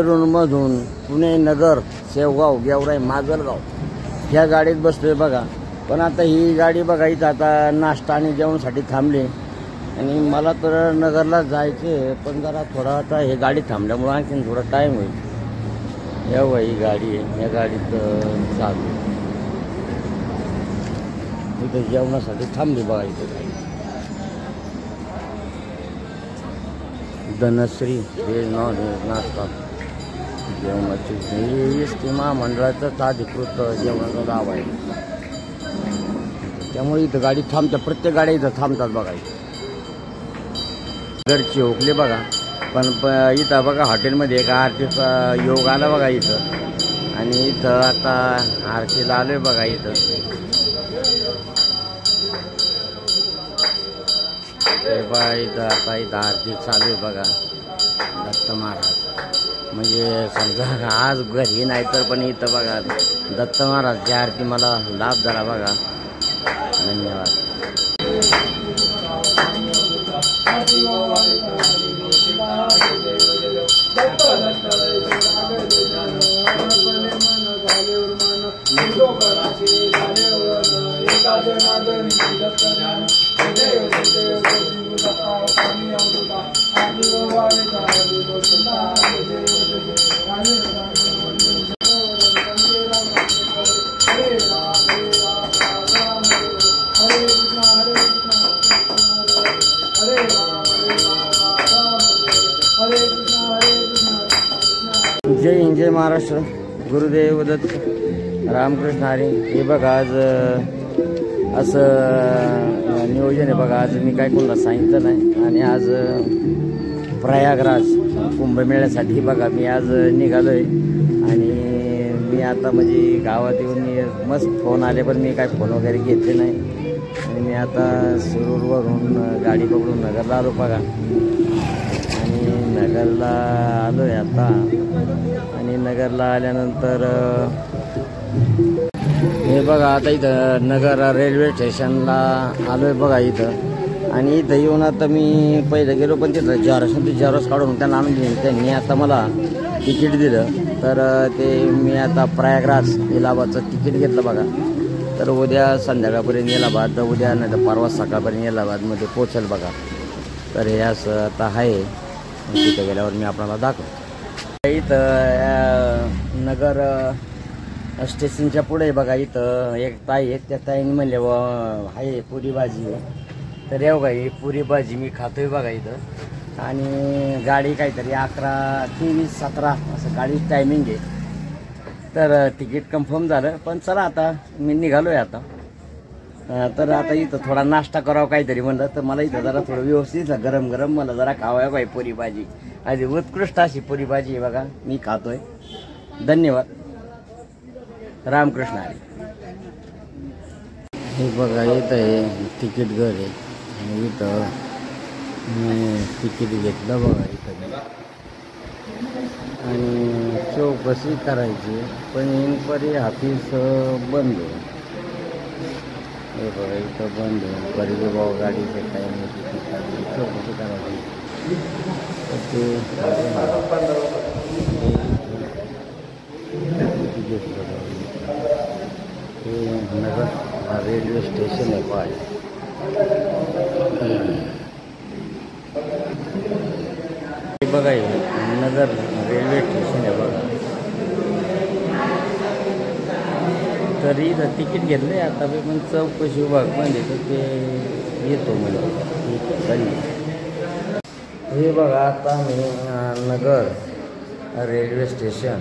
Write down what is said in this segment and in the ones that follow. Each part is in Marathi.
मधून पुणे नगर शेवगाव गेवराई माजलगाव ह्या गाडीत बसलोय बघा। पण आता ही गाडी बघा इथं आता नाश्ता आणि जेवणासाठी थांबली आणि मला तर नगरला जायचे, पण जरा थोडा आता हे गाडी थांबल्यामुळे आणखीन थोडा टाईम होईल। या ही गाडी आहे, या गाडीत चालू इथं जेवणासाठी थांबली बघा। इथं गाडी धनश्री व्हेज नॉन व्हेज नाश्ता जेवणाची एस.टी. महामंडळाचंच अधिकृत जेवणाचं नाव आहे, त्यामुळे इथं गाडी थांबतात। प्रत्येक गाड्या इथं थांबतात बघा। घरची होकली बघा, पण इथं बघा हॉटेलमध्ये एक आरतीचा योग आला बघा इथं, आणि इथं आता आरतीला आलोय बघा। इथं बघा इथं आता इथं आरती चालू आहे बघा। दत्त महाराज म्हणजे समजा आज घरी नाही तर पण इथं बघा दत्त महाराजची आरती मला लाभ झाला बघा। धन्यवाद। जय हिंद, जय महाराष्ट्र, गुरुदेव दत्त, रामकृष्ण हरी। हे बघा आज असं नियोजन आहे बघा। आज मी काय कोणाला सांगितलं नाही, आणि आज प्रयागराज कुंभमेळ्यासाठी बघा मी आज निघालोय। आणि मी आता म्हणजे गावात येऊन मी मस्त फोन आले, पण मी काय फोन वगैरे घेतले नाही, आणि मी आता शिरूरवरून गाडी पकडून नगरला आलो बघा। आणि नगरला आलो आहे आता, आणि नगरला आल्यानंतर हे बघा आता इथं नगर रेल्वे स्टेशनला आलो आहे बघा इथं। आणि इथं येऊन आता मी पहिलं गेलो, पण तिथं जेरॉक्स काढून त्यांना आणून दिली, त्यांनी आता मला तिकीट दिलं। तर ते मी आता प्रयागराज इलाहाबादचं तिकीट घेतलं बघा। तर उद्या संध्याकाळपर्यंत इलाहाबाद, उद्या नाही तर परवा सकाळपर्यंत इलाहाबादमध्ये पोचेल बघा। तर हे असं आता आहे, तिथं गेल्यावर मी आपल्याला दाखवतो। इथं नगर स्टेशनच्या पुढे बघा इथं एक ताई आहे, त्या ताईने म्हणले आहे पुरी भाजी आहे, तर येऊ का ही पुरी भाजी मी खातोय बघा इथं। आणि गाडी काहीतरी 11:23-17 असं गाडीची टायमिंग आहे। तर तिकीट कन्फर्म झालं, पण चला आता मी निघालोय आता। तर आता इथं थोडा नाश्ता करावं काहीतरी म्हणलं, तर मला इथं जरा थोडं व्यवस्थित गरम गरम मला जरा खावाय पाहिजे पुरी भाजी। आधी उत्कृष्ट अशी पुरी भाजी आहे बघा, मी खातोय। धन्यवाद, रामकृष्ण हरी। हे बघा इथं आहे तिकीट घर आहे, आणि इथं मी तिकीट घेतलं बघा इथं। आणि चौकशी करायची, पण इन्क्वायरी ऑफिस बंद आहे। हे बघा इथं बंद आहे, परिवे भाऊ गाडीचे टाईम चौकशी करायची। ते नगर रेल्वे स्टेशन आहे पाय। हे बघा नगर रेल्वे स्टेशन आहे बघा। तरी इथं तिकीट घेतलं आहे आता, पण चौकशी विभाग बंद आहे, तर ते येतो मला। ठीक आहे, धन्यवाद। हे बघा आता मी नगर रेल्वे स्टेशन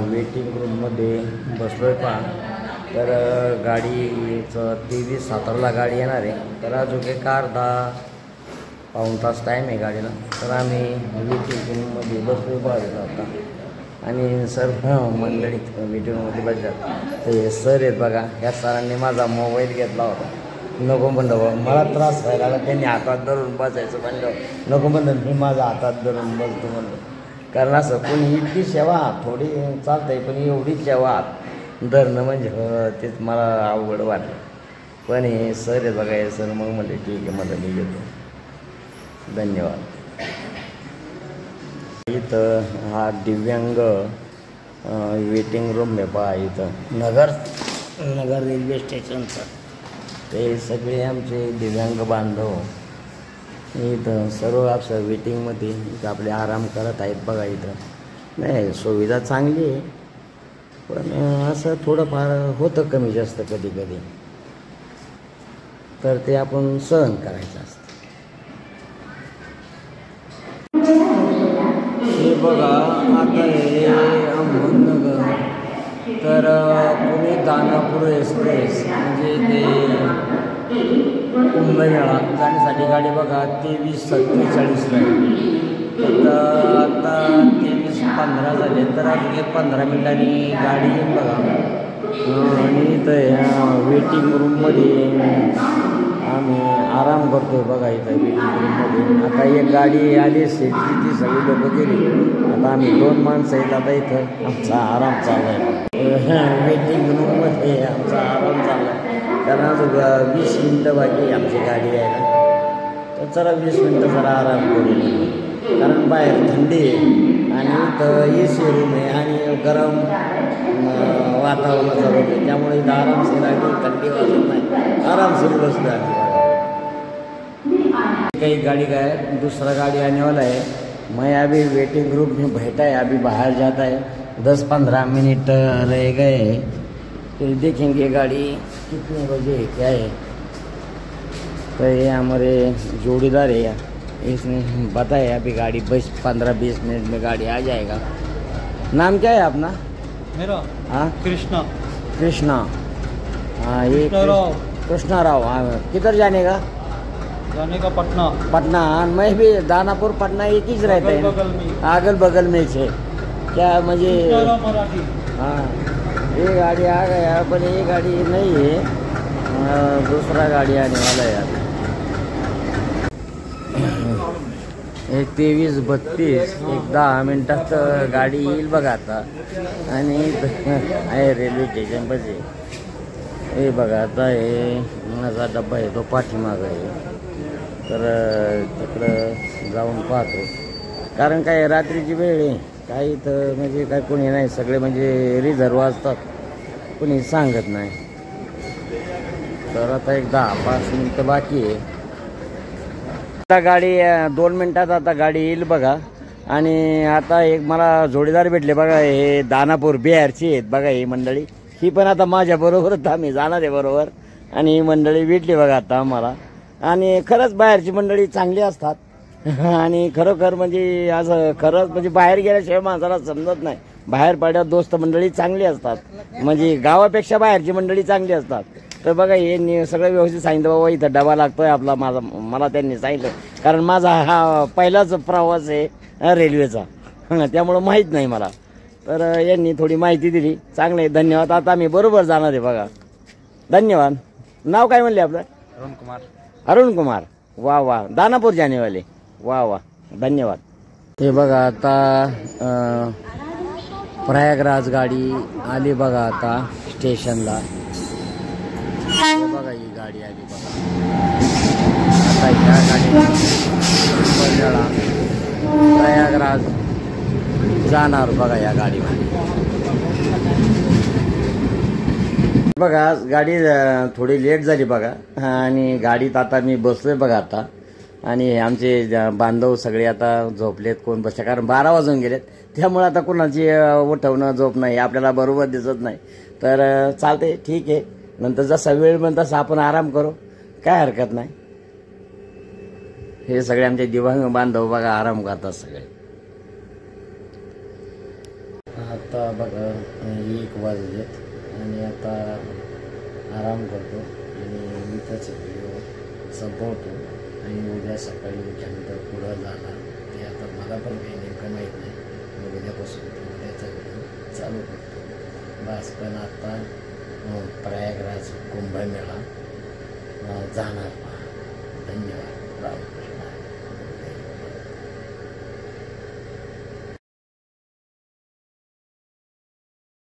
वेटिंग रूममध्ये बसलो आहे पहा। तर गाडीचं 23:17ला गाडी येणार आहे, तर अजून एक अर्धा-पाऊण तास टाईम आहे गाडीला। तर आम्ही वेटिंग रूममध्ये बसलो बघा आता, आणि सर्व मंडळी वेटिंग रूममध्ये बसतात। ते सर आहेत बघा, ह्या सरांनी माझा मोबाईल घेतला होता, नको म्हणलं मला त्रास व्हायला लागला, त्यांनी हातात धरून बसायचं म्हणलं, नको म्हणलं मी माझ्या हातात धरून बसतो म्हणलं। कारण असं कोणी इतकी सेवा थोडी चालतंय, पण एवढी सेवा धरणं म्हणजे तेच मला अवघड वाटलं। पण हे सर आहे बघा, हे सर मग म्हणले ठीक आहे, मला मी घेतो। धन्यवाद। इथं हा दिव्यांग वेटिंग रूम आहे पहा इथं नगर रेल्वे स्टेशनचं. ते सगळे आमचे दिव्यांग बांधव इथं सर्व आपलं वेटिंगमध्ये इथं आपले आराम करत आहेत बघा. इथं नाही सुविधा चांगली आहे, पण असं थोडंफार होतं कमी जास्त कधी कधी, तर ते आपण सहन करायचं असतं. हे बघा आता हे अहमदनगर तर पुणे दानापूर एक्सप्रेस म्हणजे ते कुंभमेळा जाण्यासाठी गाडी बघा 23:47 आहे. तर आता 23:15 झाले, तर अजून एक 15 मिनिटांनी गाडी येईल बघा. आणि इथं ह्या वेटिंग रूममध्ये आम्ही आराम करतो आहे बघा. इथं वेटिंग रूममध्ये आता एक गाडी आली सीटची, ती सगळी लोकं गेली. आता आम्ही 2 माणसं आहेत. आता इथं आमचा आराम चालू आहे. वेटिंग रूममध्ये आमचा आराम चालू आहे, कारण अजून 20 मिनटं बाकी आहे आमची गाडी यायला. तर चला 20 मिनटं जरा आराम करू, कारण बाहेर थंडी आहे आणि इथं AC रूम आहे आणि गरम वातावरणाचा रूम आहे, त्यामुळे इथं आरामशीर लागली, थंडी वाजत नाही, आरामशीर बसलो आम्ही. कई गाड़ी का है, दूसरा गाड़ी आने वाला है. मैं अभी वेटिंग रूम में बैठा है, अभी बाहर जाता है. 10-15 मिनट रह गए, फिर देखेंगे गाड़ी कितने बजे क्या है. तो ये हमारे जोड़ीदार है, इसने बताया अभी गाड़ी 15-20 मिनट में गाड़ी आ जाएगा. नाम क्या है अपना? मेरा? हाँ कृष्णा. कृष्णा. हाँ ये कृष्णा राव. हाँ किधर जाने का? जाने का पटना. पटना. मैं भी दानापुर पटना एक ही रहते हैं, अगल बगल में से. क्या मुझे हाँ ये गाड़ी आ गया, पर ये गाड़ी नहीं है, दूसरा गाड़ी आने वाला है. अभी 23:32 एक 10 मिनटात गाडी येईल बघा आता. आणि आहे रेल्वे स्टेशन पाशी. हे बघा आता हे माझा डब्बा आहे तो पाठीमागं आहे, तर तिकडं जाऊन पाहतो. कारण काय रात्रीची वेळ आहे, काही तर म्हणजे काय कोणी नाही, सगळे म्हणजे रिझर्व असतात, कोणी सांगत नाही. तर आता एक 10-5 मिनटं बाकी आहे. आता गाडी 2 मिनटात आता गाडी येईल बघा. आणि आता एक मला जोडीदार भेटले बघा, हे दानापूर बिहारची आहेत बघा ही मंडळी. ही पण आता माझ्याबरोबरच आम्ही जाणार आहे बरोबर. आणि ही मंडळी भेटली बघा आता आम्हाला. आणि खरंच बाहेरची मंडळी चांगली असतात. आणि खरोखर म्हणजे असं खरंच म्हणजे बाहेर गेल्याशिवाय माणसाला समजत नाही. बाहेर पडल्यावर दोस्त मंडळी चांगली असतात, म्हणजे गावापेक्षा बाहेरची मंडळी चांगली असतात. तर बघा हे सगळं व्यवस्थित सांगितलं, बाबा इथं डबा लागतोय आपला. मला त्यांनी सांगितलं, कारण माझा हा पहिलाच प्रवास आहे रेल्वेचा, त्यामुळं माहीत नाही मला. तर यांनी थोडी माहिती दिली, चांगलं आहे, धन्यवाद. आता आम्ही बरोबर जाणार आहे बघा. धन्यवाद. नाव काय म्हणले आपलं? अरुण कुमार. अरुण कुमार. वाह वाह. दानापूर जाने वाले. वाह वाह, धन्यवाद. हे बघा आता प्रयागराज गाडी आली बघा आता स्टेशनला. हे बघा ही गाडी आली बघा. आता ह्या गाडी प्रयागराज जाणार बघा या गाडीमध्ये. बघा गाडी थोडी लेट झाली बघा, आणि गाडीत आता मी बसलोय बघा आता. आणि आमचे बांधव सगळे आता झोपलेत, कोण बसले, कारण 12 वाजून गेलेत, त्यामुळे आता कोणाची उठवणं झोप नाही आपल्याला बरोबर दिसत नाही. तर चालते, ठीक आहे, नंतर जसा वेळ मिळेल तसा आपण आराम करू, काय हरकत नाही. हे सगळे आमचे दिव्यांग बांधव बघा आराम करतात सगळे. आता बघा 1 वाजलेत आणि आता आराम करतो आणि इथंच व्हिडिओ संपवतो. आणि उद्या सकाळी उठल्यानंतर पुढं जाणार ते आता मला पण काही नेमकं माहीत नाही. मग उद्यापासून उद्याचा व्हिडिओ चालू करतो बस. पण आता प्रयागराज कुंभमेळा जाणार. धन्यवाद. राम.